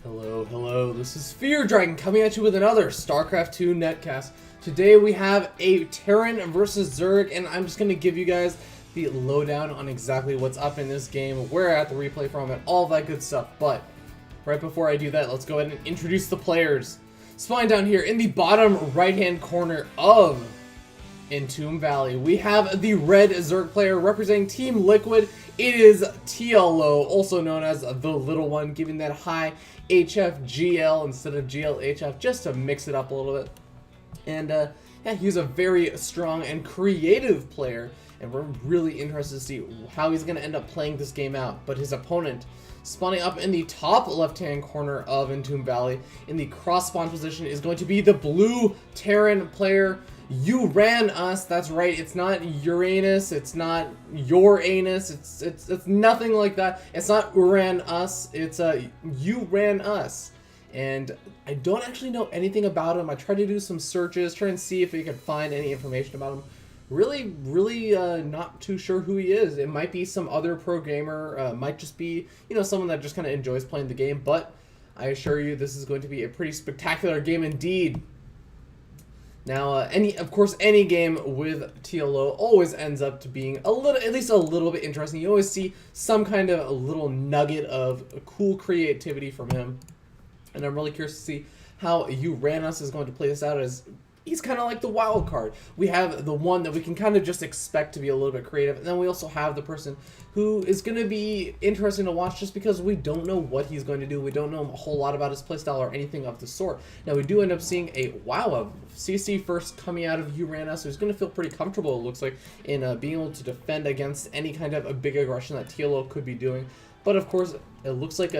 Hello, this is Fear Dragon coming at you with another StarCraft 2 netcast. Today we have a Terran versus Zerg, and I'm just going to give you guys the lowdown on exactly what's up in this game, where I have the replay from, and all that good stuff. But right before I do that, let's go ahead and introduce the players. Spawning down here in the bottom right-hand corner of Entombed Valley, we have the red Zerg player representing Team Liquid. It is TLO, also known as the little one, giving that high HFGL instead of GLHF just to mix it up a little bit. And yeah, he's a very strong and creative player, and we're really interested to see how he's going to end up playing this game out. But his opponent, spawning up in the top left-hand corner of Entombed Valley, in the cross-spawn position, is going to be the blue Terran player, uRanUs. That's right, it's not Uranus, it's not your anus, it's nothing like that. It's not uRanUs, it's uRanUs. And I don't actually know anything about him. I tried to do some searches, try and see if we could find any information about him. Really not too sure who he is. It might be some other pro gamer, might just be, you know, someone that just kind of enjoys playing the game, but I assure you this is going to be a pretty spectacular game indeed. Now, of course, any game with TLO always ends up to being at least a little bit interesting. You always see some kind of a little nugget of cool creativity from him. And I'm really curious to see how uRanUs is going to play this out, as he's kind of like the wild card. We have the one that we can kind of just expect to be a little bit creative, and then we also have the person who is going to be interesting to watch just because we don't know what he's going to do. We don't know a whole lot about his playstyle or anything of the sort. Now, we do end up seeing a CC first coming out of uRanUs, who's going to feel pretty comfortable, it looks like, in being able to defend against any kind of a big aggression that TLO could be doing. But of course, it looks like,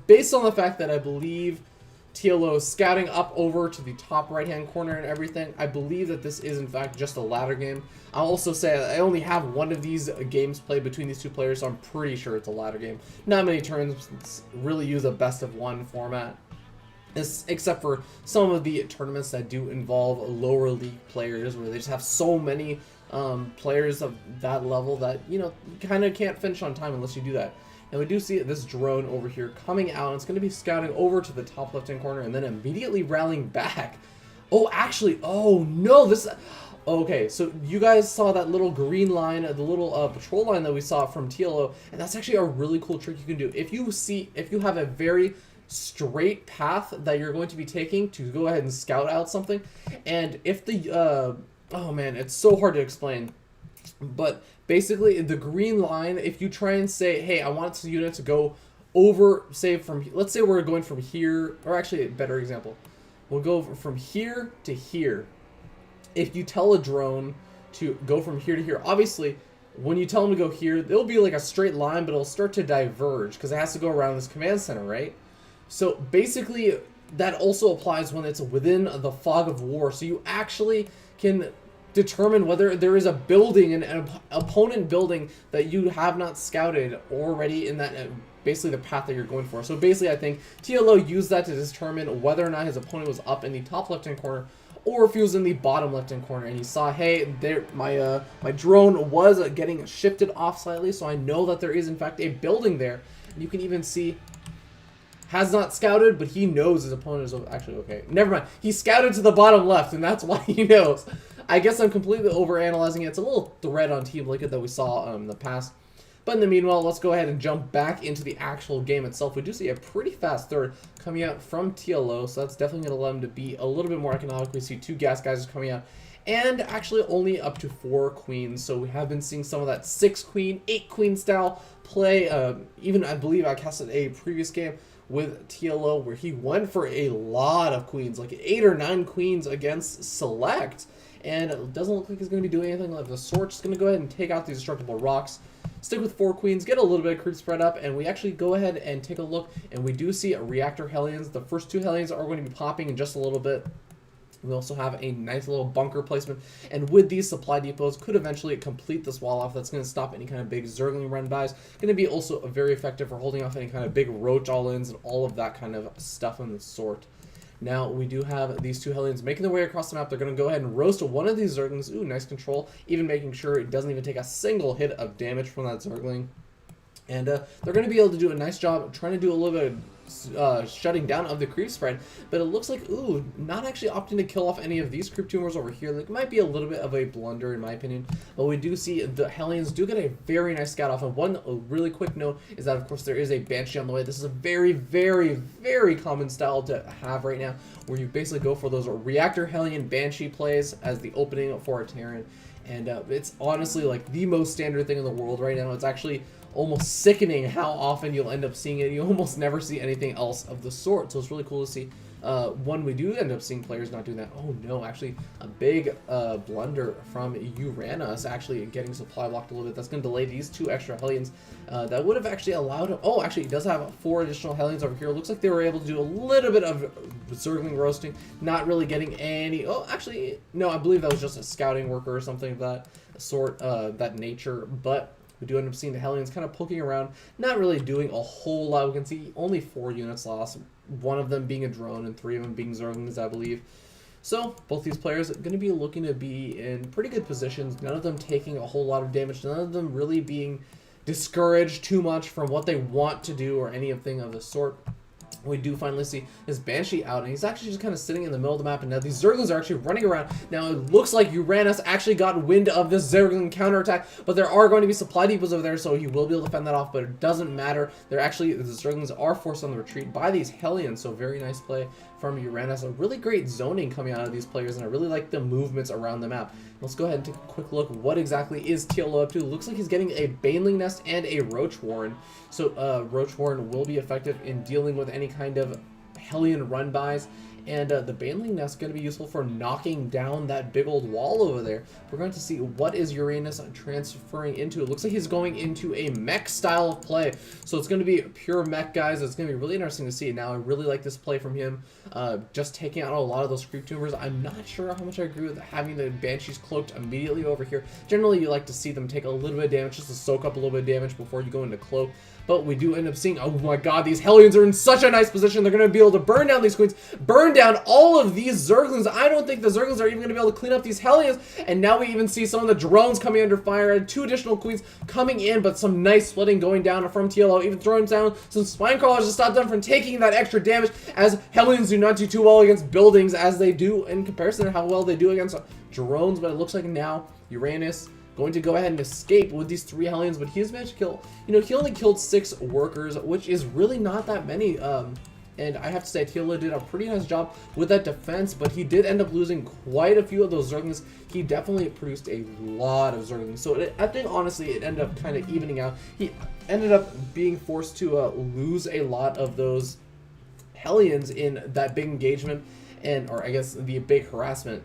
based on the fact that I believe TLO is scouting up over to the top right-hand corner and everything, I believe that this is in fact just a ladder game. I'll also say I only have one of these games played between these two players, so I'm pretty sure it's a ladder game. Not many tournaments really use a best-of-1 format, except for some of the tournaments that do involve lower league players, where they just have so many players of that level that, you know, you kind of can't finish on time unless you do that. And we do see this drone over here coming out. It's going to be scouting over to the top left-hand corner and then immediately rallying back. Oh, actually, oh no, this... Okay, so you guys saw that little green line, the little patrol line that we saw from TLO, and that's actually a really cool trick you can do. If you have a very straight path that you're going to be taking to go ahead and scout out something, and if the... oh man, it's so hard to explain. But basically, the green line, if you try and say, hey, I want this unit to go over, say, from, let's say we're going from here, or actually a better example, we'll go from here to here. If you tell a drone to go from here to here, obviously, when you tell them to go here, it'll be like a straight line, but it'll start to diverge, because it has to go around this command center, right? So basically, that also applies when it's within the fog of war, so you actually can determine whether there is a building, an opponent building, that you have not scouted already in that basically the path that you're going for. So basically, I think TLO used that to determine whether or not his opponent was up in the top left-hand corner or if he was in the bottom left-hand corner, and he saw, hey, there, my drone was getting shifted off slightly, so I know that there is in fact a building there. And you can even see, has not scouted, but he knows his opponent is actually okay. Never mind. He scouted to the bottom left, and that's why he knows. I guess I'm completely overanalyzing it. It's a little thread on Team Liquid that we saw in the past. But in the meanwhile, let's go ahead and jump back into the actual game itself. We do see a pretty fast third coming out from TLO, so that's definitely going to allow him to be a little bit more economic. We see 2 gas guys coming out, and actually only up to 4 queens. So we have been seeing some of that 6 queen, 8 queen style play. Even I believe I casted a previous game with TLO where he went for a lot of queens, like 8 or 9 queens against Select. And it doesn't look like he's going to be doing anything like the sort. Just going to go ahead and take out these destructible rocks, stick with 4 queens, get a little bit of creep spread up, and we actually go ahead and take a look, and we do see a reactor Hellions. The first 2 Hellions are going to be popping in just a little bit. We also have a nice little bunker placement, and with these supply depots, could eventually complete this wall off. That's going to stop any kind of big Zergling run bys. Going to be also very effective for holding off any kind of big roach all-ins and all of that kind of stuff in the sort. Now, we do have these 2 Hellions making their way across the map. They're going to go ahead and roast one of these Zerglings. Ooh, nice control. Even making sure it doesn't even take a single hit of damage from that Zergling. And they're going to be able to do a nice job trying to do a little bit of shutting down of the creep spread, but it looks like, ooh, not actually opting to kill off any of these creep tumors over here. Like, it might be a little bit of a blunder in my opinion, but we do see the Hellions do get a very nice scout off. And one really quick note is that, of course, there is a Banshee on the way. This is a very, very, very common style to have right now, where you basically go for those Reactor Hellion Banshee plays as the opening for a Terran. And it's honestly like the most standard thing in the world right now. It's actually almost sickening how often you'll end up seeing it. You almost never see anything else of the sort. So it's really cool to see. When we do end up seeing players not doing that. Oh no, actually a big blunder from uRanUs actually getting supply blocked a little bit. That's going to delay these 2 extra Hellions. That would have actually allowed him. Oh, actually he does have 4 additional Hellions over here. Looks like they were able to do a little bit of Zergling roasting. Not really getting any. Oh, actually, no, I believe that was just a scouting worker or something of that sort, that nature. But we do end up seeing the Hellions kind of poking around, not really doing a whole lot. We can see only 4 units lost, 1 of them being a drone and 3 of them being Zerglings, I believe. So both these players are going to be looking to be in pretty good positions, none of them taking a whole lot of damage, none of them really being discouraged too much from what they want to do or anything of the sort. We do finally see his Banshee out, and he's actually just kind of sitting in the middle of the map, and now these Zerglings are actually running around. Now it looks like uRanUs actually got wind of this Zergling counterattack, but there are going to be supply depots over there, so he will be able to fend that off, but it doesn't matter. They're actually, the Zerglings are forced on the retreat by these Hellions, so very nice play from uRanUs. A really great zoning coming out of these players, and I really like the movements around the map. Let's go ahead and take a quick look. What exactly is TLO up to? Looks like he's getting a Baneling Nest and a Roach Warren. So Roach Warren will be effective in dealing with any kind of Hellion run-bys. And the Baneling Nest is going to be useful for knocking down that big old wall over there. We're going to see what is uRanUs transferring into. It looks like he's going into a mech style of play. So it's going to be pure mech, guys. It's going to be really interesting to see. Now, I really like this play from him. Just taking out a lot of those creep tumors. I'm not sure how much I agree with having the Banshees cloaked immediately over here. Generally, you like to see them take a little bit of damage just to soak up a little bit of damage before you go into cloak. But we do end up seeing, oh my god, these Hellions are in such a nice position. They're going to be able to burn down these queens, burn down all of these Zerglings. I don't think the Zerglings are even going to be able to clean up these Hellions. And now we even see some of the drones coming under fire, and 2 additional queens coming in, but some nice splitting going down from TLO, even throwing down some spine crawlers to stop them from taking that extra damage, as Hellions do not do too well against buildings as they do in comparison to how well they do against drones. But it looks like now uRanUs going to go ahead and escape with these 3 Hellions, but he has managed to kill, you know, he only killed 6 workers, which is really not that many. And I have to say, TLO did a pretty nice job with that defense, but he did end up losing quite a few of those Zerglings. He definitely produced a lot of Zerglings. So I think, honestly, it ended up kind of evening out. He ended up being forced to lose a lot of those Hellions in that big engagement, or I guess the big harassment.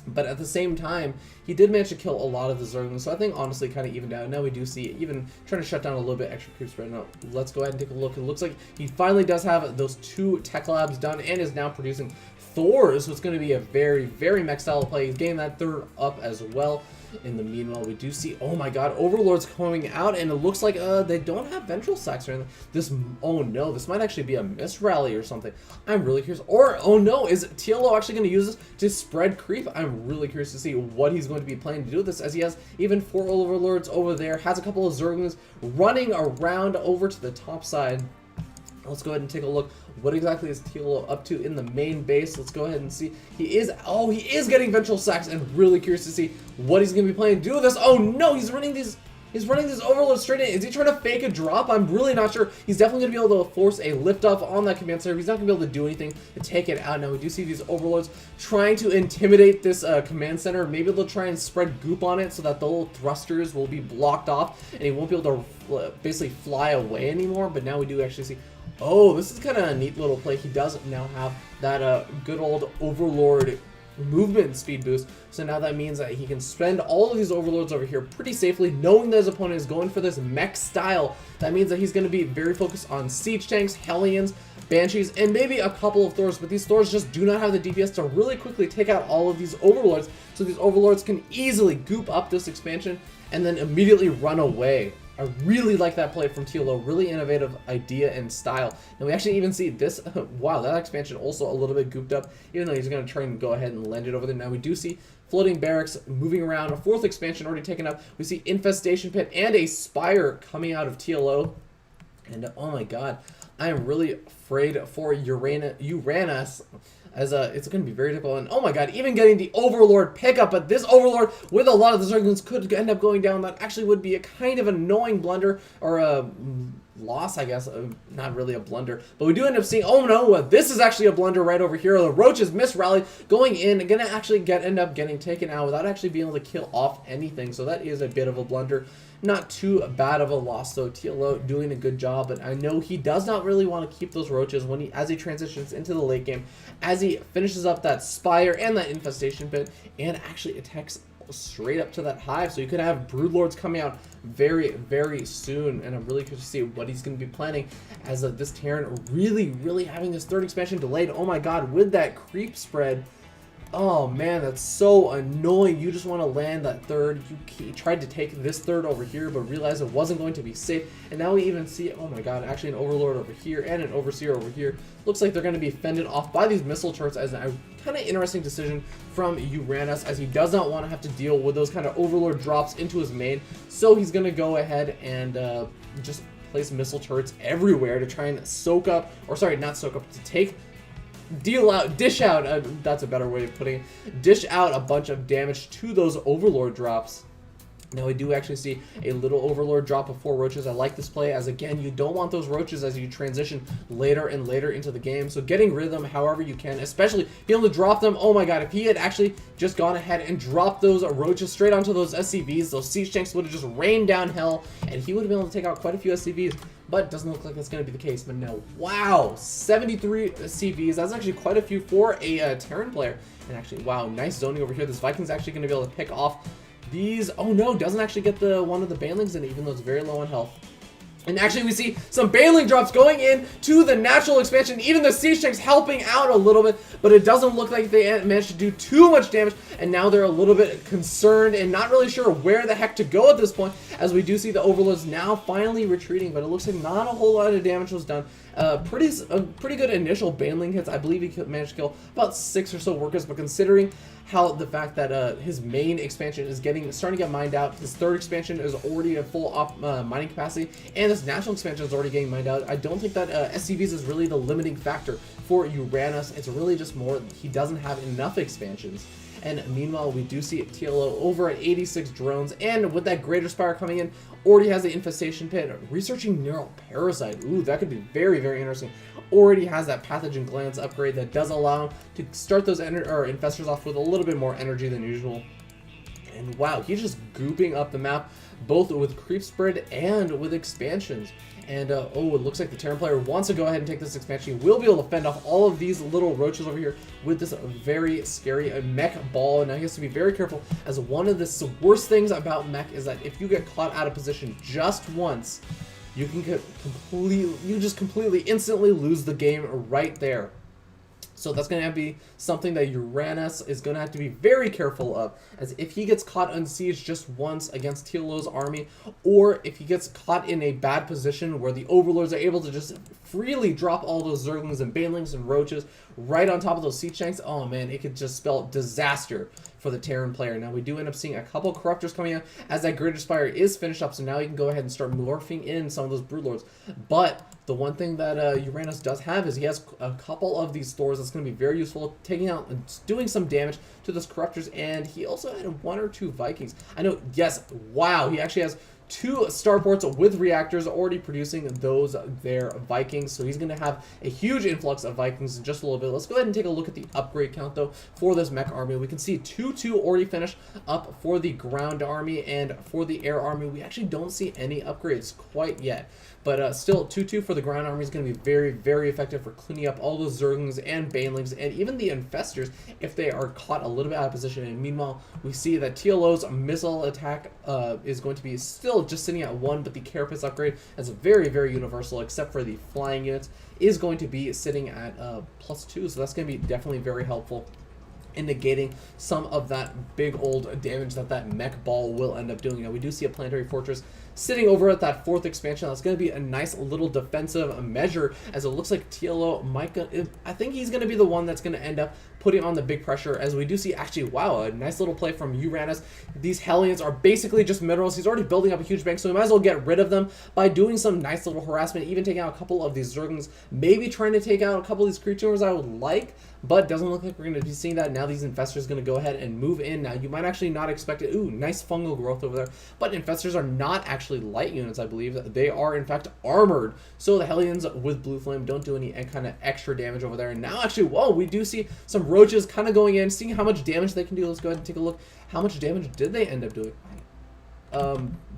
But at the same time, he did manage to kill a lot of the Zerglings, so I think honestly kind of evened out. Now we do see even trying to shut down a little bit extra creep spread. Now let's go ahead and take a look. It looks like he finally does have those 2 tech labs done and is now producing Thors, so it's going to be a very, very mech style play. He's getting that 3rd up as well. In the meanwhile, we do see, oh my god, Overlords coming out, and it looks like they don't have Ventral Sacks or anything. This, oh no, this might actually be a mist rally or something. I'm really curious. Or, oh no, is TLO actually going to use this to spread creep? I'm really curious to see what he's going to be planning to do with this, as he has even 4 Overlords over there, has a couple of Zerglings running around over to the top side. Let's go ahead and take a look. What exactly is TLO up to in the main base? Let's go ahead and see. He is getting Ventral Sacks, and really curious to see what he's going to be planning to do with this. Oh no, he's running these Overlords straight in. Is he trying to fake a drop? I'm really not sure. He's definitely going to be able to force a lift off on that command center. He's not going to be able to do anything to take it out. Now we do see these Overlords trying to intimidate this command center. Maybe they'll try and spread goop on it so that the little thrusters will be blocked off and he won't be able to basically fly away anymore. But now we do actually see, oh, this is kind of a neat little play. He does now have that good old Overlord movement speed boost, so now that means that he can spend all of these Overlords over here pretty safely, knowing that his opponent is going for this mech style. That means that he's going to be very focused on siege tanks, Hellions, Banshees, and maybe a couple of Thors, but these Thors just do not have the DPS to really quickly take out all of these Overlords, so these Overlords can easily goop up this expansion and then immediately run away. I really like that play from TLO, really innovative idea and style. And we actually even see this, wow, that expansion also a little bit gooped up, even though he's going to try and go ahead and land it over there. Now we do see floating barracks moving around, a 4th expansion already taken up. We see Infestation Pit and a Spire coming out of TLO. And oh my god, I am really afraid for uRanUs, as it's going to be very difficult. And oh my god, even getting the Overlord pickup, but this Overlord with a lot of the Zerglings could end up going down. That actually would be a kind of annoying blunder, or a loss, I guess. Not really a blunder, but we do end up seeing, oh no, this is actually a blunder right over here. The Roaches miss rally going in and gonna actually end up getting taken out without actually being able to kill off anything. So that is a bit of a blunder. Not too bad of a loss though. TLO doing a good job, but I know he does not really want to keep those Roaches as he transitions into the late game, as he finishes up that Spire and that Infestation Pit, and actually attacks straight up to that hive. So you could have Broodlords coming out very, very soon, and I'm really curious to see what he's going to be planning, as this Terran really having this third expansion delayed. Oh my god, with that creep spread. Oh man, that's so annoying. You just want to land that third. You tried to take this third over here, but realized it wasn't going to be safe. And now we even see, oh my god, actually an Overlord over here and an Overseer over here. Looks like they're going to be fended off by these missile turrets, as a kind of interesting decision from uRanUs, as he does not want to have to deal with those kind of Overlord drops into his main. So he's going to go ahead and just place missile turrets everywhere to try and soak up, or sorry, not soak up, to dish out, that's a better way of putting it, dish out a bunch of damage to those Overlord drops. Now we do actually see a little Overlord drop of 4 Roaches. I like this play, as again, you don't want those Roaches as you transition later and later into the game. So getting rid of them however you can, especially being able to drop them. Oh my god, if he had actually just gone ahead and dropped those Roaches straight onto those SCVs, those Siege Tanks would have just rained down hell, and he would have been able to take out quite a few SCVs. But it doesn't look like that's going to be the case. But no, wow, 73 CVs. That's actually quite a few for a Terran player. And actually, wow, nice zoning over here. This Viking's actually going to be able to pick off these. Oh no, doesn't actually get the one of the Banelings in it, even though it's very low on health. And actually, we see some Baneling drops going in to the natural expansion. Even the Siege Tanks helping out a little bit, but it doesn't look like they managed to do too much damage. And now they're a little bit concerned and not really sure where the heck to go at this point, as we do see the Overlords now finally retreating. But it looks like not a whole lot of damage was done. Pretty good initial Baneling hits. I believe he managed to kill about 6 or so workers, but considering how the fact that his main expansion is starting to get mined out, his third expansion is already at full mining capacity, and this national expansion is already getting mined out, I don't think that SCVs is really the limiting factor for uRanUs. It's really just more he doesn't have enough expansions. And meanwhile, we do see TLO over at 86 drones, and with that Greater Spire coming in, already has the Infestation Pit, researching Neural Parasite. Ooh, that could be very, very interesting. Already has that Pathogen Glands upgrade that does allow him to start those infestors off with a little bit more energy than usual. And wow, he's just gooping up the map, both with creep spread and with expansions. And oh, it looks like the Terran player wants to go ahead and take this expansion. He will be able to fend off all of these little Roaches over here with this very scary mech ball. Now he has to be very careful, as one of the worst things about mech is that if you get caught out of position just once, you can just completely instantly lose the game right there. So that's going to be something that uRanUs is going to have to be very careful of, as if he gets caught on siege just once against TLO's army, or if he gets caught in a bad position where the Overlords are able to just freely drop all those Zerglings and Banelings and Roaches right on top of those Siege Tanks, oh man, it could just spell disaster for the Terran player. Now we do end up seeing a couple Corruptors coming out as that Greater Spire is finished up, so now you can go ahead and start morphing in some of those Broodlords. But the one thing that uRanUs does have is he has a couple of these Thors that's going to be very useful, taking out and doing some damage to those Corruptors, and he also had 1 or 2 Vikings. I know, yes, wow, he actually has 2 starports with reactors already producing those their Vikings, so he's going to have a huge influx of Vikings in just a little bit. Let's go ahead and take a look at the upgrade count though for this mech army. We can see 2-2 already finished up for the ground army, and for the air army we actually don't see any upgrades quite yet. But still, 2-2 for the ground army is going to be very, very effective for cleaning up all those Zerglings and Banelings, and even the Infestors if they are caught a little bit out of position. And meanwhile, we see that TLO's missile attack is going to be still just sitting at 1, but the Carapace upgrade, as very, very universal, except for the flying units, is going to be sitting at +2, so that's going to be definitely very helpful in negating some of that big old damage that mech ball will end up doing. Now we do see a planetary fortress sitting over at that 4th expansion. That's going to be a nice little defensive measure, as it looks like TLO might I think he's going to be the one that's going to end up putting on the big pressure, as we do see actually, wow, a nice little play from uRanUs. These Hellions are basically just minerals. He's already building up a huge bank, so we might as well get rid of them by doing some nice little harassment, even taking out a couple of these Zerglings, maybe trying to take out a couple of these creatures I would like, but doesn't look like we're going to be seeing that. Now these Infestors going to go ahead and move in. Now you might actually not expect it. Ooh, nice fungal growth over there, but Infestors are not actually light units, I believe. They are in fact armored, so the Hellions with Blue Flame don't do any kind of extra damage over there. And now actually, whoa, we do see some roaches kind of going in, seeing how much damage they can do. Let's go ahead and take a look. How much damage did they end up doing?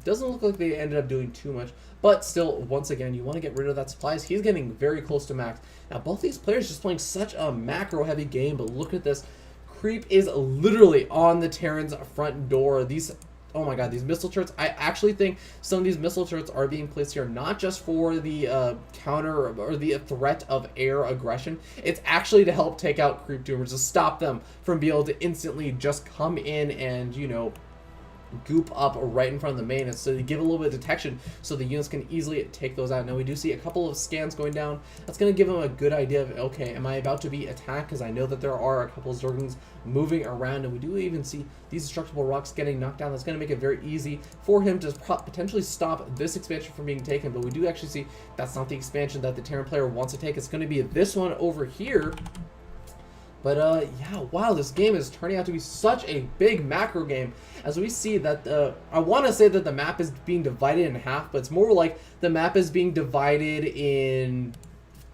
Doesn't look like they ended up doing too much, but still, once again, you want to get rid of that supplies. He's getting very close to max. Now, both these players just playing such a macro-heavy game, but look at this. Creep is literally on the Terran's front door. These, oh my god, these missile turrets. I actually think some of these missile turrets are being placed here not just for the counter or the threat of air aggression. It's actually to help take out creep tumors, to stop them from being able to instantly just come in and, you know, goop up right in front of the main, and so they give a little bit of detection so the units can easily take those out. Now we do see a couple of scans going down. That's going to give them a good idea of, okay, am I about to be attacked? Because I know that there are a couple of Zerglings moving around, and we do even see these destructible rocks getting knocked down. That's going to make it very easy for him to potentially stop this expansion from being taken, but we do actually see that's not the expansion that the Terran player wants to take. It's going to be this one over here. But yeah, wow, this game is turning out to be such a big macro game, as we see that I want to say that the map is being divided in half, but it's more like the map is being divided in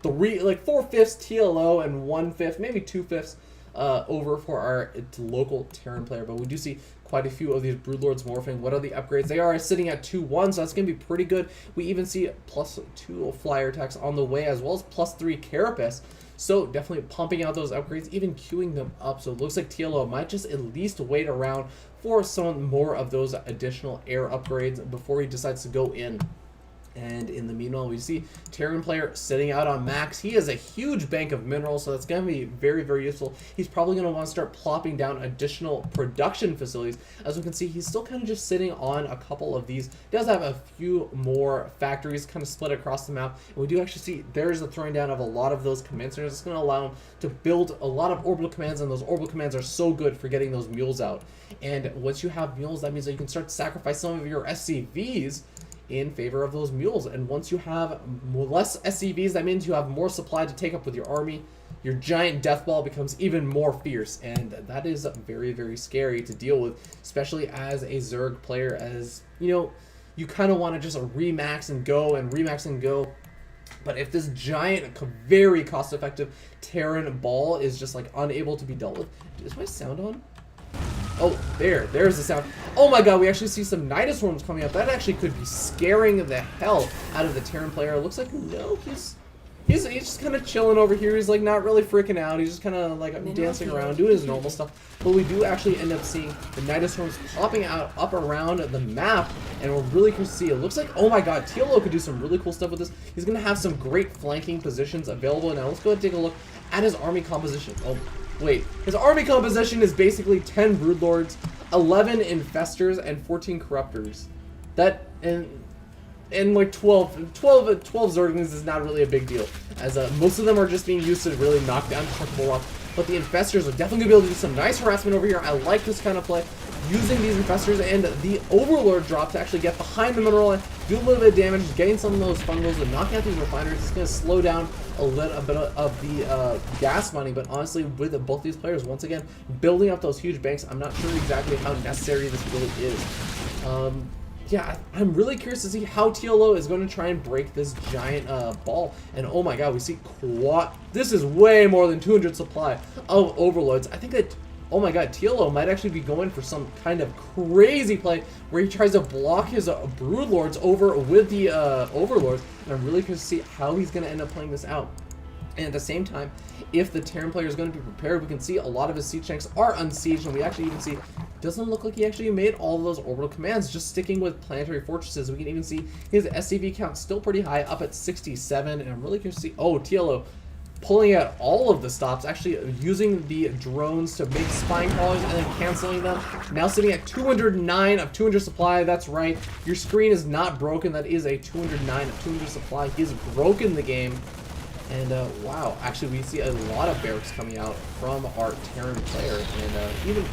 4/5 TLO and 1/5, maybe 2/5 over for our local Terran player. But we do see quite a few of these Broodlords morphing. What are the upgrades? They are sitting at 2/1, so that's going to be pretty good. We even see +2 flyer attacks on the way, as well as +3 carapace. So definitely pumping out those upgrades, even queuing them up. So it looks like TLO might just at least wait around for some more of those additional air upgrades before he decides to go in. And in the meanwhile, we see Terran player sitting out on max. He has a huge bank of minerals, so that's going to be very, very useful. He's probably going to want to start plopping down additional production facilities. As we can see, he's still kind of just sitting on a couple of these. He does have a few more factories kind of split across the map. And we do actually see there's a throwing down of a lot of those command centers. It's going to allow him to build a lot of orbital commands, and those orbital commands are so good for getting those mules out. And once you have mules, that means that you can start to sacrifice some of your SCVs in favor of those mules. And once you have less SCVs, that means you have more supply to take up with your army. Your giant death ball becomes even more fierce, and that is very, very scary to deal with, especially as a Zerg player. As you know, you kind of want to just remax and go and remax and go. But if this giant, very cost-effective Terran ball is just like unable to be dealt with, is my sound on? Oh, there's the sound. Oh my god, we actually see some Nidus Worms coming up. That actually could be scaring the hell out of the Terran player. It looks like, no, he's just kind of chilling over here. He's like not really freaking out. He's just kind of like dancing around, doing his normal stuff. But we do actually end up seeing the Nidus Worms popping out up around the map, and we're really cool to see. It looks like, oh my god, TLO could do some really cool stuff with this. He's going to have some great flanking positions available. Now let's go ahead and take a look at his army composition. Oh, wait, his army composition is basically 10 Broodlords, 11 Infestors, and 14 Corruptors. That, and like 12 Zerglings is not really a big deal, as most of them are just being used to really knock down destructible rocks. But the Infestors are definitely going to be able to do some nice harassment over here. I like this kind of play, using these Infestors and the Overlord drop to actually get behind the mineral line, do a little bit of damage, getting some of those fungals and knocking out these refineries. It's going to slow down a little bit of the gas mining. But honestly, with both these players, once again, building up those huge banks, I'm not sure exactly how necessary this really is. Yeah, I'm really curious to see how TLO is going to try and break this giant ball. And oh my god, we see this is way more than 200 supply of Overlords. I think that, oh my god, TLO might actually be going for some kind of crazy play where he tries to block his Broodlords over with the Overlords. And I'm really curious to see how he's going to end up playing this out. And at the same time, if the Terran player is going to be prepared, we can see a lot of his siege tanks are unsieged, and we actually even see, doesn't look like he actually made all of those orbital commands, just sticking with planetary fortresses. We can even see his SCV count still pretty high, up at 67, and I'm really curious to see, oh, TLO, pulling out all of the stops, actually using the drones to make spine crawlers and then canceling them. Now sitting at 209 of 200 supply. That's right, your screen is not broken. That is a 209 of 200 supply. He's broken the game. And wow, actually we see a lot of barracks coming out from our Terran player. And even,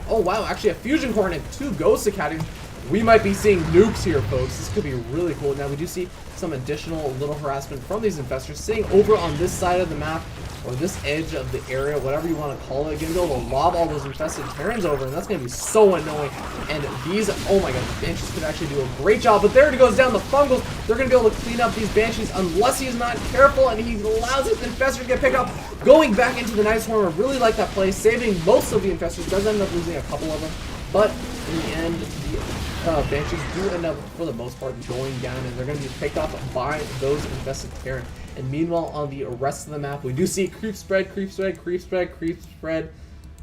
oh wow, actually a fusion core and 2 ghost academies. We might be seeing nukes here, folks. This could be really cool. Now, we do see some additional little harassment from these infestors sitting over on this side of the map, or this edge of the area, whatever you want to call it. Gonna be able to lob all those infested Terrans over, and that's gonna be so annoying. And these, oh my god, the Banshees could actually do a great job, but there it goes down the fungals. They're gonna be able to clean up these Banshees unless he's not careful, and he allows this infestor to get picked up. Going back into the Night Swarm, I really like that play, saving most of the infestors. Does end up losing a couple of them, but in the end, the Banshees do end up, for the most part, going down, and they're going to be picked off by those infested Terran. And meanwhile, on the rest of the map, we do see creep spread, creep spread, creep spread, creep spread.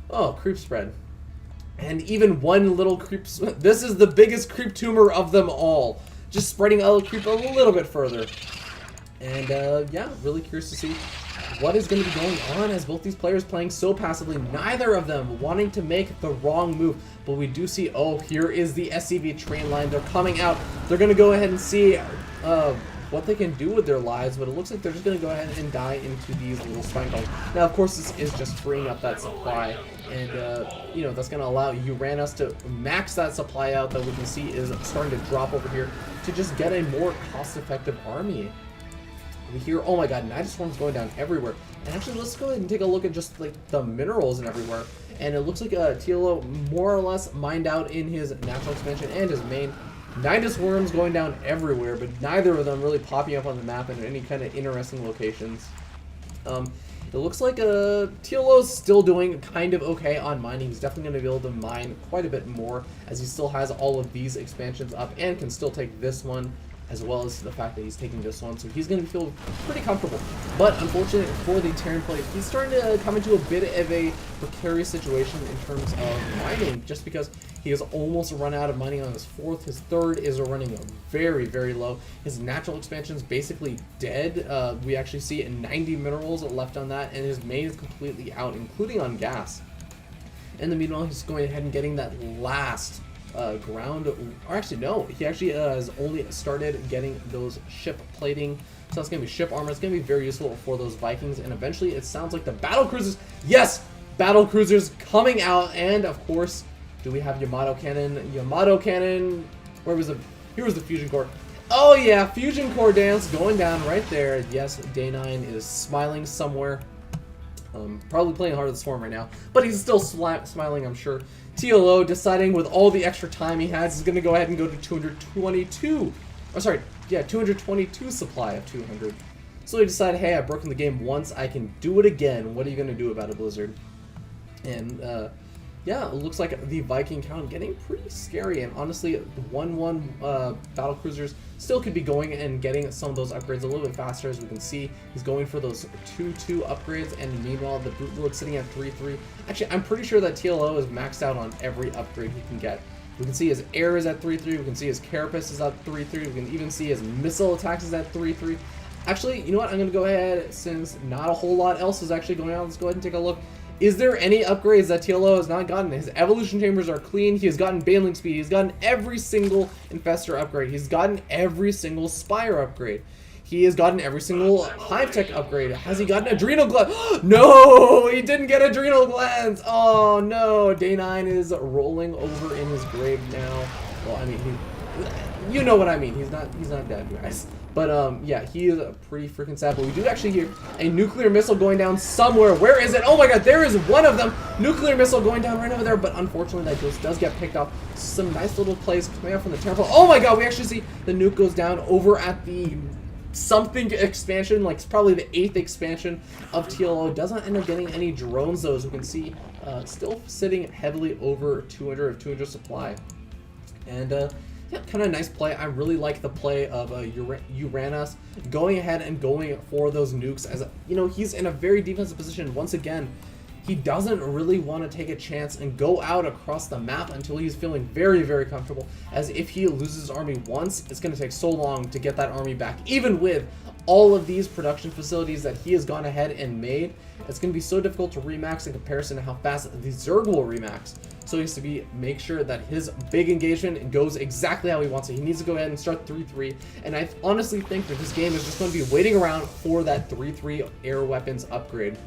Oh, creep spread. And even one little creep spread. This is the biggest creep tumor of them all. Just spreading out creep a little bit further. And yeah, really curious to see what is going to be going on as both these players playing so passively, neither of them wanting to make the wrong move. But we do see, oh, here is the SCV train line. They're coming out. They're going to go ahead and see what they can do with their lives, but it looks like they're just going to go ahead and die into these little spine calls. Now, of course, this is just freeing up that supply, and, you know, that's going to allow uRanUs to max that supply out that we can see is starting to drop over here to just get a more cost-effective army. We hear, oh my god, Night Swarm's going down everywhere. And actually, let's go ahead and take a look at just like the minerals and everywhere. And it looks like TLO more or less mined out in his natural expansion and his main. Night Swarm's going down everywhere, but neither of them really popping up on the map in any kind of interesting locations. It looks like TLO's still doing kind of okay on mining. He's definitely going to be able to mine quite a bit more, as he still has all of these expansions up and can still take this one, as well as the fact that he's taking this one, so he's going to feel pretty comfortable. But unfortunately for the Terran player, he's starting to come into a bit of a precarious situation in terms of mining, just because he has almost run out of mining on his 4th. His 3rd is running very, very low. His natural expansion is basically dead. We actually see 90 minerals left on that, and his main is completely out, including on gas. In the meanwhile, he's going ahead and getting that last ground, or actually no, he actually has only started getting those ship plating, so that's going to be ship armor. It's going to be very useful for those Vikings, and eventually it sounds like the battle cruisers, yes, battle cruisers coming out. And of course, do we have Yamato cannon? Yamato cannon, where was the, here was the fusion core. Oh yeah, fusion core dance going down right there. Yes, Day9 is smiling somewhere. Probably playing Heart of the Swarm right now, but he's still smiling, I'm sure. TLO deciding with all the extra time he has, is going to go ahead and go to 222. Oh, sorry, yeah, 222 supply of 200. So he decided, hey, I've broken the game once, I can do it again. What are you going to do about it, Blizzard? And yeah, it looks like the Viking count getting pretty scary, and honestly, the 1-1 battle cruisers still could be going and getting some of those upgrades a little bit faster. As we can see, he's going for those 2-2 upgrades, and meanwhile, the bootload sitting at 3-3. Actually, I'm pretty sure that TLO is maxed out on every upgrade he can get. We can see his air is at 3-3, we can see his carapace is at 3-3, we can even see his missile attacks is at 3-3. Actually, you know what, I'm going to go ahead, since not a whole lot else is actually going on, let's go ahead and take a look. Is there any upgrades that TLO has not gotten? His evolution chambers are clean. He has gotten baneling speed. He's gotten every single infestor upgrade. He's gotten every single spire upgrade. He has gotten every single hive tech upgrade. Has he gotten adrenal glands? No, he didn't get adrenal glands. Oh no, Day9 is rolling over in his grave now. Well, I mean, you know what I mean. He's not dead, guys. But yeah, he is pretty freaking sad. But we do actually hear a nuclear missile going down somewhere. Where is it? Oh my god, there is one of them. Nuclear missile going down right over there. But unfortunately, that ghost does get picked off. Some nice little plays coming out from the Terran. Oh my god, we actually see the nuke goes down over at the something expansion, like probably the 8th expansion of TLO. Doesn't end up getting any drones though, as we can see. Still sitting heavily over 200 supply. And yeah, kind of nice play. I really like the play of uRanUs going ahead and going for those nukes, as you know, he's in a very defensive position. Once again, he doesn't really want to take a chance and go out across the map until he's feeling very, very comfortable, as if he loses his army once, it's going to take so long to get that army back, even with all of these production facilities that he has gone ahead and made. It's going to be so difficult to remax in comparison to how fast the Zerg will remax. So he has to make sure that his big engagement goes exactly how he wants it. He needs to go ahead and start 3-3, and I honestly think that this game is just going to be waiting around for that 3-3 air weapons upgrade.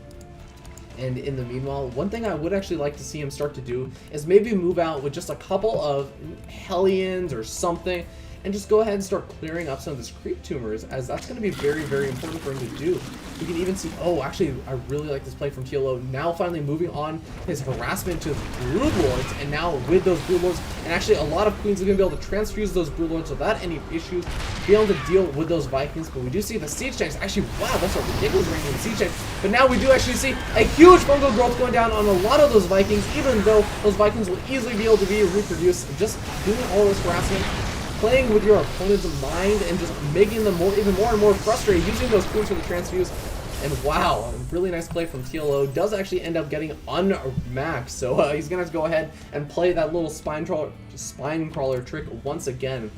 And in the meanwhile, one thing I would actually like to see him start to do is maybe move out with just a couple of Hellions or something, and just go ahead and start clearing up some of his creep tumors, as that's going to be very, very important for him to do. You can even see, oh, actually, I really like this play from TLO. Now finally moving on his harassment to Broodlords, and now with those Broodlords, and actually a lot of Queens are going to be able to transfuse those Broodlords without any issues, be able to deal with those Vikings. But we do see the siege tanks, actually, wow, that's a ridiculous range in the siege tanks. But now we do actually see a huge fungal growth going down on a lot of those Vikings, even though those Vikings will easily be able to be reproduced. Just doing all this harassment, playing with your opponent's mind and just making them even more and more frustrated, using those queens for the transfuse. And wow, a really nice play from TLO. Does actually end up getting unmaxed, so he's gonna have to go ahead and play that little spine crawler trick once again.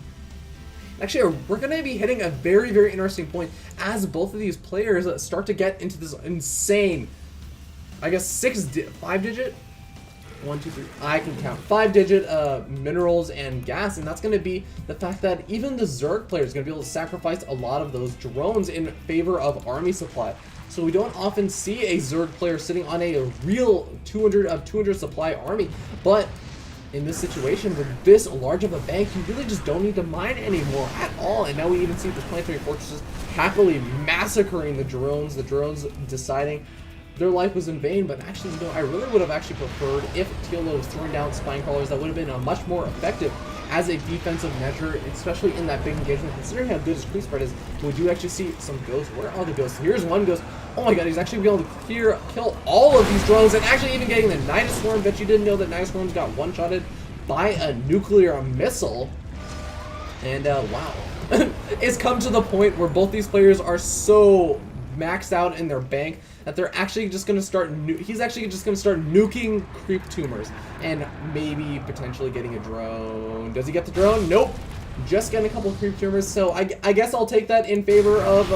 Actually, we're going to be hitting a very, very interesting point as both of these players start to get into this insane, I guess, 5-digit? 1, 2, 3, I can count 5-digit minerals and gas, and that's going to be the fact that even the Zerg player is going to be able to sacrifice a lot of those drones in favor of army supply. So we don't often see a Zerg player sitting on a real 200 supply army, but in this situation with this large of a bank, you really just don't need to mine anymore at all. And now we even see the planetary fortresses happily massacring the drones deciding their life was in vain. But actually, you know, I really would have actually preferred if TLO was throwing down spine crawlers. That would have been a much more effective as a defensive measure, especially in that big engagement, considering how good his creep spread is. We do actually see some ghosts. Where are the ghosts? Here's one ghost. Oh my god, he's actually able to kill all of these drones, and actually even getting the Nidus Swarm. Bet you didn't know that Nidus Swarms got one-shotted by a nuclear missile. And wow. It's come to the point where both these players are so maxed out in their bank that they're actually just going to start he's actually just going to start nuking creep tumors and maybe potentially getting a drone. Does he get the drone? Nope. Just getting a couple of creep tumors. So I guess I'll take that in favor of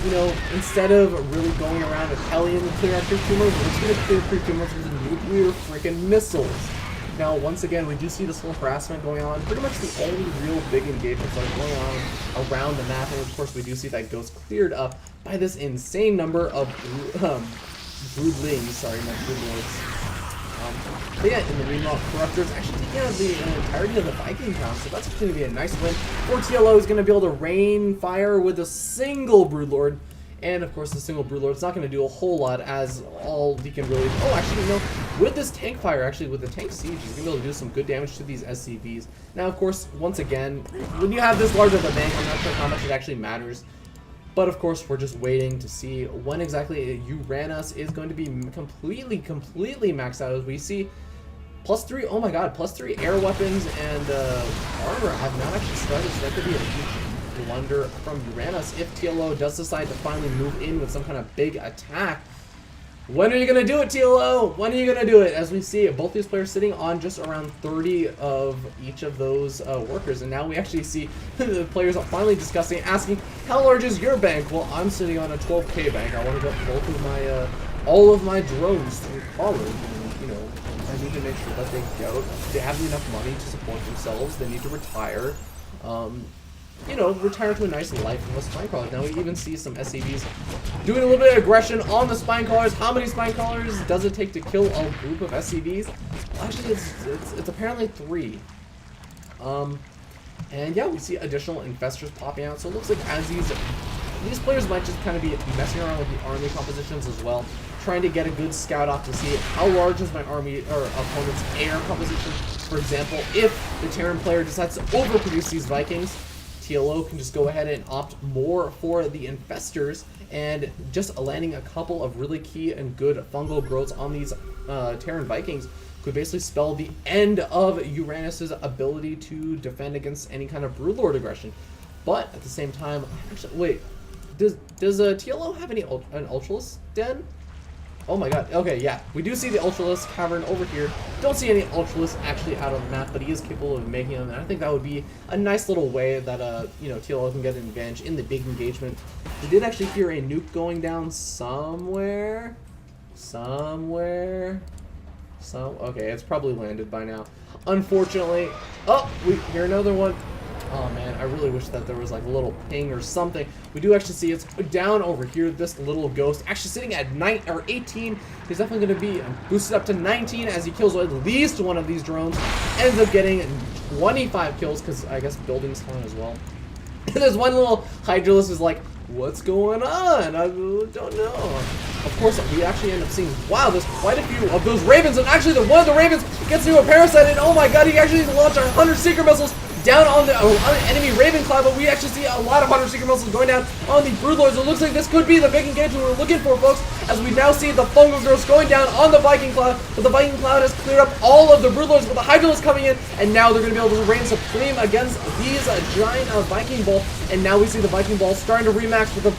you know, instead of really going around with Hellion and clear out creep tumors, we're just going to clear creep tumors with nuclear freaking missiles. Now, once again, we do see this little harassment going on. Pretty much the only real big engagements that are going on around the map. And of course, we do see that ghost cleared up by this insane number of broodlings. Sorry, not broodlords. But yeah, in the meanwhile, Corruptor's actually taking out the entirety of the Viking count. So that's going to be a nice win. For TLO is going to be able to rain fire with a single Broodlord. And of course, the single Broodlord is not going to do a whole lot, as all he can really... Oh, actually, no. With this tank fire, actually, with the tank siege, he's going to be able to do some good damage to these SCVs. Now, of course, once again, when you have this large of a bank, I'm not sure how much it actually matters. But of course, we're just waiting to see when exactly uRanUs is going to be completely maxed out. As we see +3, oh my god, +3 air weapons and armor have not actually started, so that could be a huge blunder from uRanUs if TLO does decide to finally move in with some kind of big attack. When are you going to do it, TLO? When are you going to do it? As we see, both these players sitting on just around 30 of each of those workers. And now we actually see the players finally discussing, asking, how large is your bank? Well, I'm sitting on a 12k bank. I want to get both of my, all of my drones through college. And, you know, I need to make sure that they have enough money to support themselves. They need to retire. You know, retire to a nice life from the spine crawlers. Now we even see some SCVs doing a little bit of aggression on the spine crawlers. How many spine crawlers does it take to kill a group of SCVs? Well, actually, it's apparently 3. And yeah, we see additional infestors popping out. So it looks like as these players might just kind of be messing around with the army compositions as well, trying to get a good scout off to see how large is my army or opponent's air composition. For example, if the Terran player decides to overproduce these Vikings, TLO can just go ahead and opt more for the infestors, and just landing a couple of really key and good fungal growths on these Terran Vikings could basically spell the end of uRanUs' ability to defend against any kind of Broodlord aggression. But at the same time, actually, wait, does TLO have an Ultralisk Den? Oh my god. Okay, yeah. We do see the Ultralisk Cavern over here. Don't see any Ultralisk actually out on the map, but he is capable of making them. And I think that would be a nice little way that, you know, TLO can get an advantage in the big engagement. We did actually hear a nuke going down somewhere. Okay, it's probably landed by now. Unfortunately. Oh, we hear another one. Oh man, I really wish that there was like a little ping or something. We do actually see it's down over here, this little ghost. Actually sitting at 18. He's definitely going to be boosted up to 19 as he kills at least one of these drones. Ends up getting 25 kills because I guess building's fun as well. There's one little Hydralisk is like, what's going on? I don't know. Of course, we actually end up seeing, wow, there's quite a few of those Ravens, and actually one of the Ravens gets into a parasite, and oh my god, he actually launched 100 Seeker missiles down on the enemy Raven Cloud, but we actually see a lot of 100 Seeker missiles going down on the Broodlords. It looks like this could be the big engagement we're looking for, folks, as we now see the Fungal Growths going down on the Viking Cloud, but the Viking Cloud has cleared up all of the Broodlords, with the Hydralisk coming in, and now they're going to be able to reign supreme against these giant Viking Bolts, and now we see the Viking Bolts starting to remax with the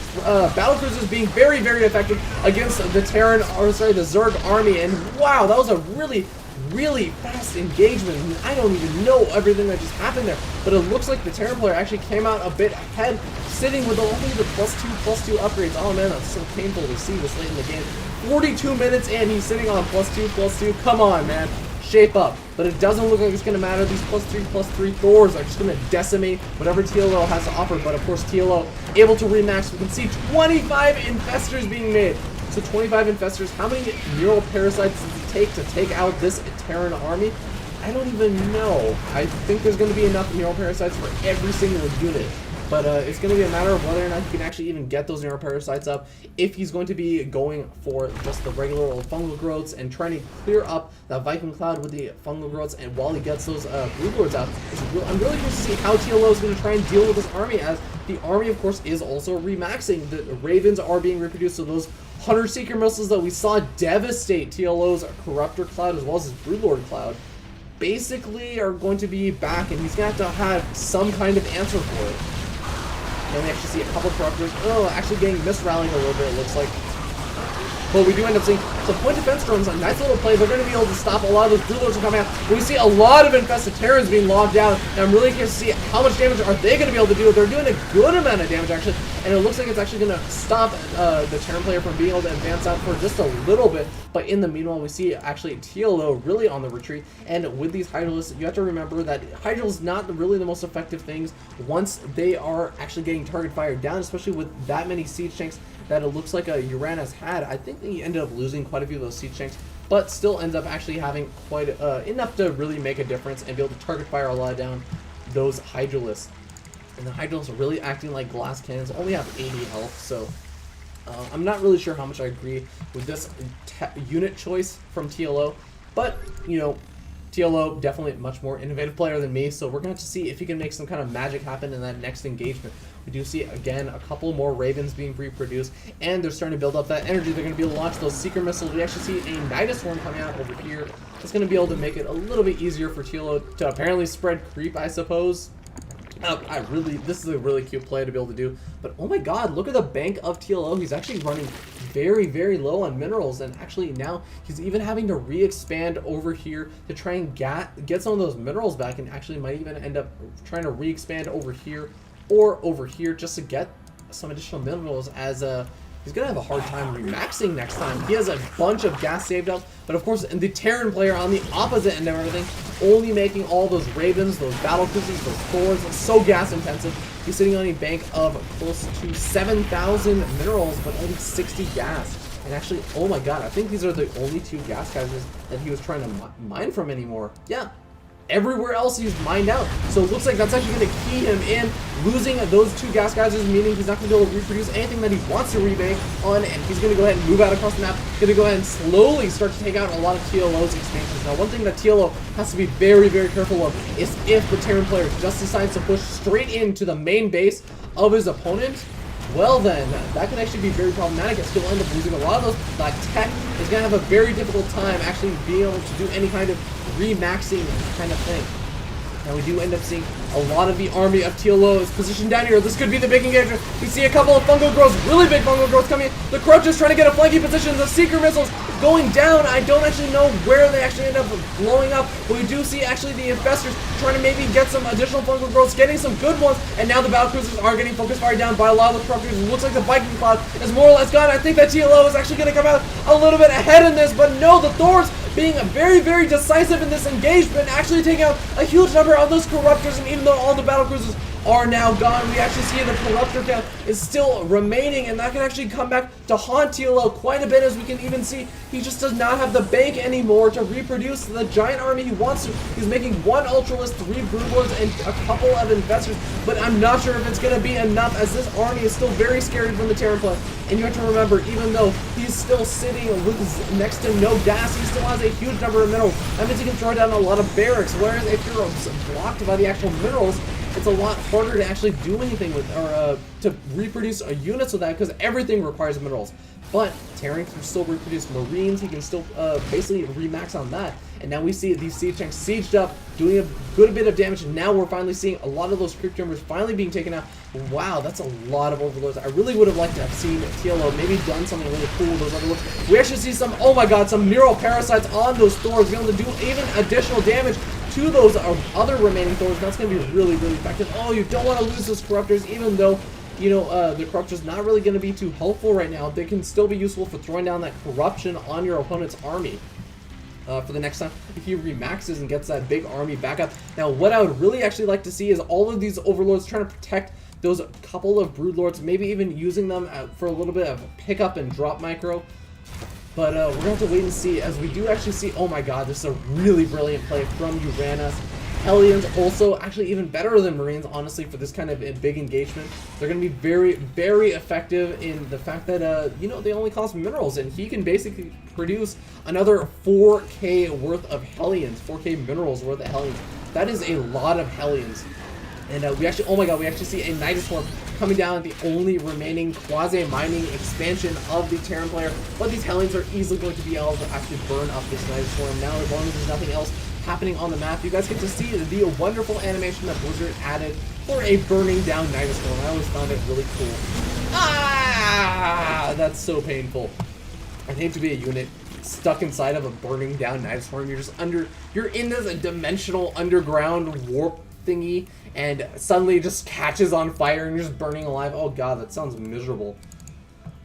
Battlecruisers being very, very effective against the Terran, or sorry, the Zerg army, and wow, that was a really fast engagement. I don't even know everything that just happened there, but it looks like the Terran player actually came out a bit ahead, sitting with only the +2/+2 upgrades. Oh man, that's so painful to see this late in the game. 42 minutes in, he's sitting on +2/+2. Come on, man. Shape up. But it doesn't look like it's going to matter. These +3/+3 Thors are just going to decimate whatever TLO has to offer. But of course, TLO able to remax. We can see 25 Infestors being made. So 25 Infestors, how many neural parasites does it take to take out this Terran army? I don't even know. I think there's going to be enough neural parasites for every single unit. But it's going to be a matter of whether or not he can actually even get those neural parasites up, if he's going to be going for just the regular old fungal growths and trying to clear up that Viking Cloud with the fungal growths, and while he gets those Broodlords out. I'm really curious to see how TLO is going to try and deal with this army, as the army, of course, is also remaxing. The Ravens are being reproduced, so those 100 Seeker missiles that we saw devastate TLO's Corruptor Cloud as well as his Broodlord Cloud basically are going to be back, and he's going to have some kind of answer for it. And we actually see a couple of Corruptors, actually getting misrallying a little bit, it looks like. But we do end up seeing some point defense drones, a nice little play. They're going to be able to stop a lot of those Broodlords from coming out. We see a lot of infested Terrans being logged down, and I'm really curious to see how much damage are they going to be able to do. They're doing a good amount of damage, actually, and it looks like it's actually going to stop the Terran player from being able to advance out for just a little bit. But in the meanwhile, we see actually TLO really on the retreat, and with these Hydralisks, you have to remember that Hydralisks is not really the most effective things once they are actually getting target fire down, especially with that many siege tanks that it looks like uRanUs had. I think he ended up losing quite a few of those siege tanks, but still ends up actually having quite enough to really make a difference and be able to target fire a lot down those Hydralisks. And the Hydralisks are really acting like glass cannons, only have 80 health, so I'm not really sure how much I agree with this unit choice from TLO, but, you know, TLO definitely a much more innovative player than me, so we're going to have to see if he can make some kind of magic happen in that next engagement. We do see, again, a couple more Ravens being reproduced, and they're starting to build up that energy. They're going to be able to launch those Seeker missiles. We actually see a Nidus Swarm coming out over here. It's going to be able to make it a little bit easier for TLO to apparently spread creep, I suppose. This is a really cute play to be able to do. But oh my god, look at the bank of TLO. He's actually running very, very low on minerals, and actually now he's even having to re-expand over here to try and get some of those minerals back, and actually might even end up trying to re-expand over here or over here just to get some additional minerals, as he's gonna have a hard time remaxing next time. He has a bunch of gas saved up, but of course the Terran player on the opposite end of everything, only making all those Ravens, those Battlecruisers, those Thors, so gas intensive. He's sitting on a bank of close to 7,000 minerals, but only 60 gas. And actually, oh my god, I think these are the only 2 gas geysers that he was trying to mine from anymore. Yeah. Everywhere else he's mined out. So it looks like that's actually going to key him in. Losing those 2 gas geysers, meaning he's not going to be able to reproduce anything that he wants to remake on, and he's going to go ahead and move out across the map. Going to go ahead and slowly start to take out a lot of TLO's expansions. Now, one thing that TLO has to be very, very careful of is if the Terran player just decides to push straight into the main base of his opponent, well then, that can actually be very problematic, as he'll end up losing a lot of those. But Tech is going to have a very difficult time actually being able to do any kind of remaxing kind of thing. Now we do end up seeing a lot of the army of TLO is positioned down here. This could be the big engagement. We see a couple of fungal growths, really big fungal growths coming in. The Corruptors trying to get a flanking position. The Seeker missiles going down. I don't actually know where they actually end up blowing up, but we do see actually the Infestors trying to maybe get some additional fungal growths, getting some good ones, and now the Battlecruisers are getting focus fire down by a lot of the Corruptors. It looks like the Viking Cloud is more or less gone. I think that TLO is actually going to come out a little bit ahead in this, but no, the Thors being very, very decisive in this engagement, actually taking out a huge number of those Corruptors, and even though all the Battlecruisers are now gone, we actually see the Corruptor count is still remaining, and that can actually come back to haunt TLO quite a bit, as we can even see he just does not have the bank anymore to reproduce the giant army he wants to. He's making 1 Ultralisk, 3 Broodlords, and a couple of Infestors, but I'm not sure if it's going to be enough, as this army is still very scary from the Terran player. And you have to remember, even though he's still sitting with next to no gas, he still has a huge number of minerals. That means he can throw down a lot of barracks, whereas if you're blocked by the actual minerals, it's a lot harder to actually do anything with, or to reproduce units with that, because everything requires minerals. But Terran can still reproduce Marines, he can still basically remax on that. And now we see these siege tanks sieged up, doing a good bit of damage, and now we're finally seeing a lot of those creep timbers finally being taken out. Wow, that's a lot of overlords. I really would have liked to have seen TLO maybe done something really cool with those overlords. We actually see some, oh my god, some neural parasites on those Thors, being able to do even additional damage to those other remaining Thors. That's going to be really, really effective. Oh, you don't want to lose those Corruptors, even though, you know, the Corruptor's not really going to be too helpful right now. They can still be useful for throwing down that corruption on your opponent's army. For the next time, if he remaxes and gets that big army back up. Now, what I would really actually like to see is all of these overlords trying to protect those couple of broodlords, maybe even using them for a little bit of pick up and drop micro. But we're going to have to wait and see, as we do actually see, oh my god, this is a really brilliant play from uRanUs. Hellions also actually even better than Marines, honestly, for this kind of big engagement. They're going to be very, very effective in the fact that, you know, they only cost minerals, and he can basically produce another 4K worth of Hellions, 4K minerals worth of Hellions. That is a lot of Hellions. And we actually, oh my god, we actually see a Nidus Swarm coming down, the only remaining quasi-mining expansion of the Terran player. But these Hellions are easily going to be able to actually burn up this Nidus Swarm. Now, as long as there's nothing else happening on the map, you guys get to see the wonderful animation that Blizzard added for a burning down Nidus Swarm. I always found it really cool. Ah, that's so painful. I'd hate to be a unit stuck inside of a burning down Nidus Swarm. You're just you're in this dimensional underground warp thingy, and suddenly it just catches on fire and you're just burning alive. Oh god, that sounds miserable.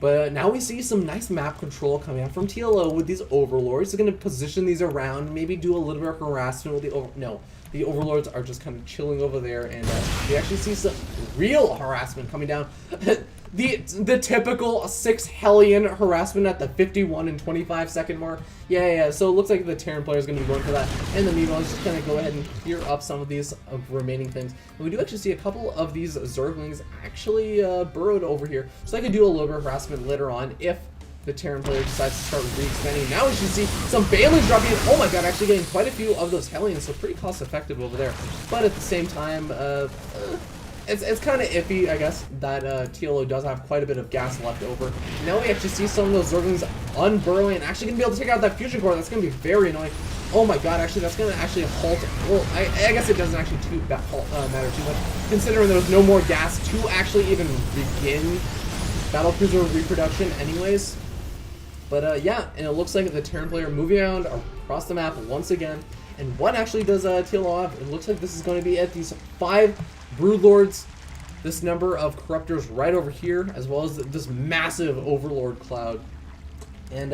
But now we see some nice map control coming out from TLO with these overlords. They're going to position these around, maybe do a little bit of harassment with the overlords are just kind of chilling over there, and we actually see some real harassment coming down. The typical 6 Hellion harassment at the 51 and 25 second mark. Yeah, so it looks like the Terran player is going to be going for that. And the meanwhile, just kind of go ahead and clear up some of these remaining things. And we do actually see a couple of these Zerglings actually burrowed over here. So I could do a little bit of harassment later on if the Terran player decides to start re-expanding. Now we should see some Balins dropping in. Oh my god, actually getting quite a few of those Hellions, so pretty cost effective over there. But at the same time, it's kind of iffy, I guess, that TLO does have quite a bit of gas left over. Now we actually see some of those Zerglings unburrowing and actually going to be able to take out that fusion core. That's going to be very annoying. Oh my god, actually, that's going to actually halt. Well, I guess it doesn't actually matter too much, considering there was no more gas to actually even begin battlecruiser reproduction anyways. But yeah, and it looks like the Terran player moving around across the map once again. And what actually does TLO have? It looks like this is going to be at these 5 Broodlords, this number of Corruptors right over here, as well as this massive Overlord cloud. And,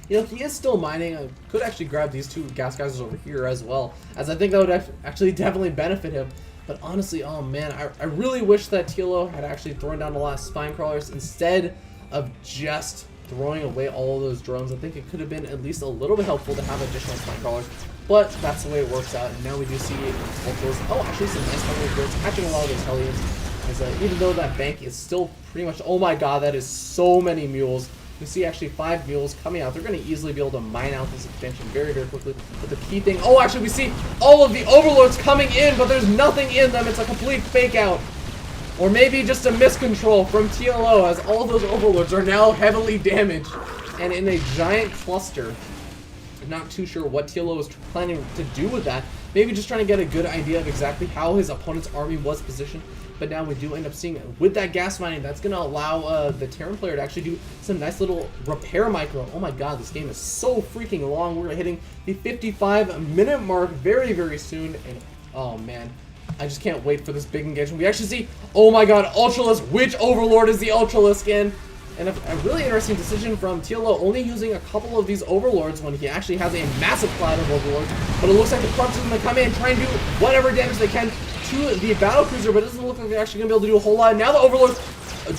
you know, he is still mining. I could actually grab these 2 gas geysers over here as well, as I think that would actually definitely benefit him. But honestly, oh man, I really wish that TLO had actually thrown down a lot of spine crawlers instead of just throwing away all of those drones. I think it could have been at least a little bit helpful to have additional spine crawlers. But that's the way it works out, and now we do see Ultras. Oh, actually some nice Hellion birds catching a lot of those Hellions. As, even though that bank is still pretty much, oh my god, that is so many mules. You see actually 5 mules coming out. They're going to easily be able to mine out this expansion very, very quickly. But the key thing, oh, actually we see all of the Overlords coming in, but there's nothing in them. It's a complete fake out. Or maybe just a miscontrol from TLO, as all of those Overlords are now heavily damaged and in a giant cluster. Not too sure what TLO is planning to do with that. maybe just trying to get a good idea of exactly how his opponent's army was positioned. But now we do end up seeing, with that gas mining, that's going to allow the Terran player to actually do some nice little repair micro. Oh my god, this game is so freaking long. We're hitting the 55-minute mark very, very soon. And oh man, I just can't wait for this big engagement. We actually see, oh my god, Ultralisk. Which Overlord is the Ultralisk in? And a really interesting decision from TLO, only using a couple of these Overlords when he actually has a massive cloud of Overlords. But it looks like the Corruption is going to come in and try and do whatever damage they can to the Battlecruiser, but it doesn't look like they're actually going to be able to do a whole lot. Now the Overlord's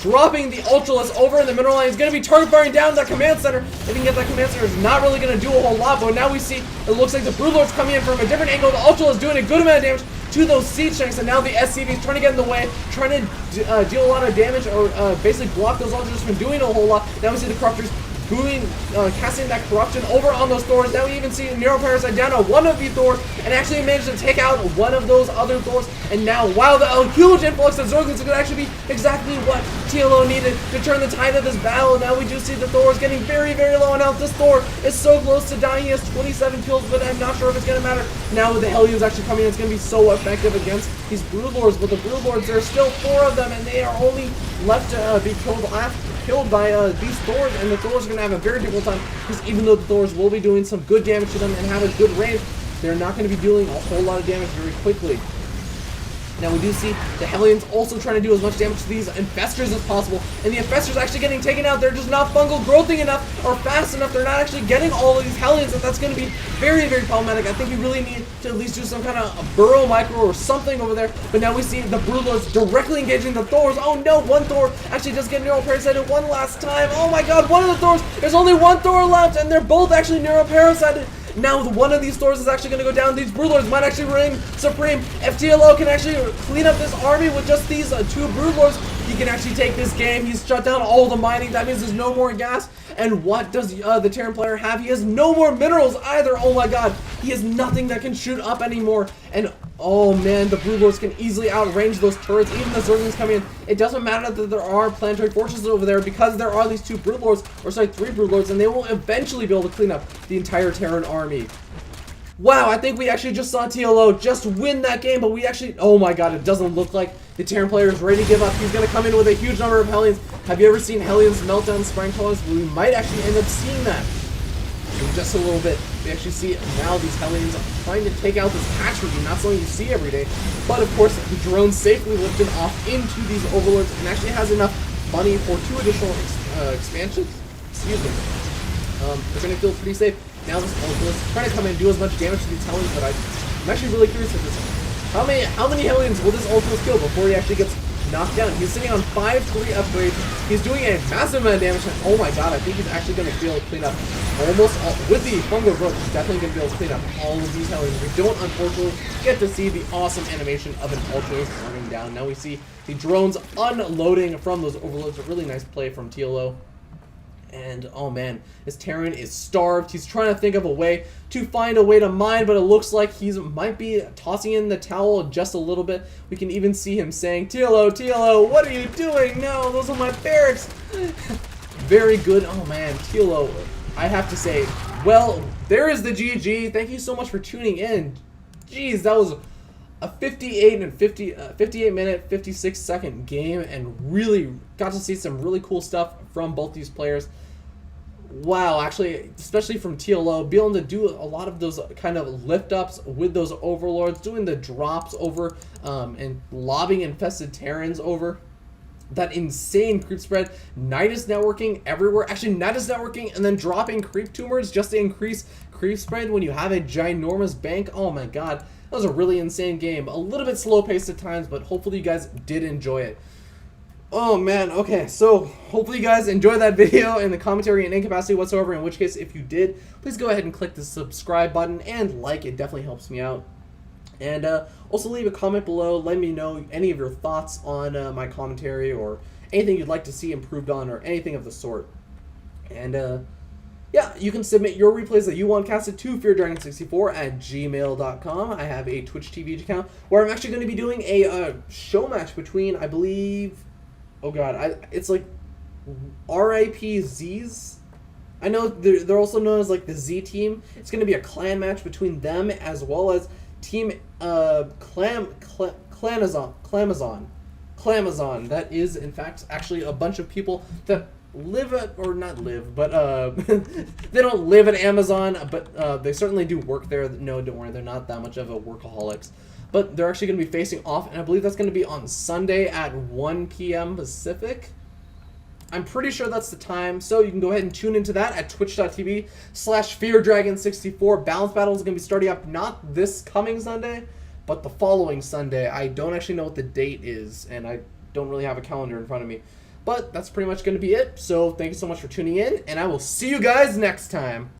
dropping the Ultralisk over in the mineral line. He's going to be target firing down that command center. If he can get that command center, it's not really going to do a whole lot, but now we see it looks like the Broodlord's coming in from a different angle. The Ultralisk doing a good amount of damage to those siege tanks, and now the SCV is trying to get in the way, trying to deal a lot of damage, or basically block those Ultralists from doing a whole lot. Now we see the Corruptors doing, casting that corruption over on those Thors. Now we even see Neuroparasite down on one of the Thors, and actually managed to take out one of those other Thors. And now, wow, the huge influx of Zerglings could actually be exactly what TLO needed to turn the tide of this battle. Now we do see the Thor is getting very, very low on health. This Thor is so close to dying. He has 27 kills, but I'm not sure if it's going to matter. Now with the Hellions actually coming in, it's going to be so effective against these Broodlords. But the Broodlords, there are still 4 of them, and they are only left to be killed by these Thors, and the Thors are going to have a very difficult time, because even though the Thors will be doing some good damage to them and have a good range, they're not going to be dealing a whole lot of damage very quickly. Now we do see the Hellions also trying to do as much damage to these Infestors as possible, and the Infestors actually getting taken out. They're just not fungal growthing enough or fast enough. They're not actually getting all of these Hellions, and that's going to be very, very problematic. I think we really need to at least do some kind of a burrow micro or something over there. But now we see the Broodlords directly engaging the Thors. Oh no, one Thor actually does get neuroparasited one last time. Oh my god, one of the Thors, there's only one Thor left, and they're both actually neuroparasited. Now one of these Thors is actually going to go down. These Broodlords might actually reign supreme. If TLO can actually clean up this army with just these 2 Broodlords, he can actually take this game. He's shut down all the mining. That means there's no more gas. And what does the Terran player have? He has no more minerals either. Oh my god. He has nothing that can shoot up anymore. And oh man, the Broodlords can easily outrange those turrets. Even the Zerglings coming in. It doesn't matter that there are planetary fortresses over there, because there are these 2 Broodlords, or sorry, 3 Broodlords, and they will eventually be able to clean up the entire Terran army. Wow, I think we actually just saw TLO just win that game, but we actually, oh my god, it doesn't look like the Terran player is ready to give up. He's going to come in with a huge number of Hellions. Have you ever seen Hellions meltdown Sprang Colors? We might actually end up seeing that in just a little bit. We actually see now these Hellions trying to take out this hatchery, not something you see every day. But of course, the drones safely lifted off into these Overlords, and actually has enough money for 2 additional expansions. Excuse me. They're going to feel pretty safe. Now this Ultralisk trying to come in and do as much damage to these Hellions, but I'm actually really curious of this. How many Hellions will this Ultralisk kill before he actually gets knocked down? He's sitting on 5-3 upgrades. He's doing a massive amount of damage, and oh my god, I think he's actually going to be able to clean up almost all, with the fungal growth, he's definitely going to be able to clean up all of these Hellions. We don't, unfortunately, get to see the awesome animation of an Ultralisk running down. Now we see the drones unloading from those Overlords. A really nice play from TLO. And oh man, this Terran is starved. He's trying to think of a way to find a way to mine, but it looks like he might be tossing in the towel just a little bit. We can even see him saying, TLO, TLO, what are you doing? No, those are my barracks. Very good. Oh man, TLO, I have to say, well, there is the GG. Thank you so much for tuning in. Jeez, that was a 58 minute, 56 second game, and really got to see some really cool stuff from both these players. Wow, actually, especially from TLO, being able to do a lot of those kind of lift ups with those Overlords, doing the drops over, and lobbing infested Terrans over. That insane creep spread, Nidus networking everywhere. Actually, Nidus networking and then dropping creep tumors just to increase creep spread when you have a ginormous bank. Oh my god, that was a really insane game. A little bit slow paced at times, but hopefully you guys did enjoy it. Oh man, okay, so hopefully you guys enjoyed that video and the commentary and incapacity whatsoever, in which case, if you did, please go ahead and click the subscribe button and like. It definitely helps me out. And also leave a comment below, let me know any of your thoughts on my commentary, or anything you'd like to see improved on, or anything of the sort. And yeah, you can submit your replays that you want casted to feardragon64@gmail.com. I have a Twitch TV account where I'm actually going to be doing a show match between, I believe, oh god, it's like RIPZs. I know they're also known as like the Z team. It's going to be a clan match between them as well as Team Clamazon. That is, in fact, actually a bunch of people that live at, or not live, but they don't live at Amazon, but they certainly do work there. No, don't worry, they're not that much of a workaholics. But they're actually going to be facing off, and I believe that's going to be on Sunday at 1 p.m. Pacific. I'm pretty sure that's the time, so you can go ahead and tune into that at twitch.tv/FearDragon64. Balance Battle is going to be starting up not this coming Sunday, but the following Sunday. I don't actually know what the date is, and I don't really have a calendar in front of me. But that's pretty much going to be it, so thank you so much for tuning in, and I will see you guys next time.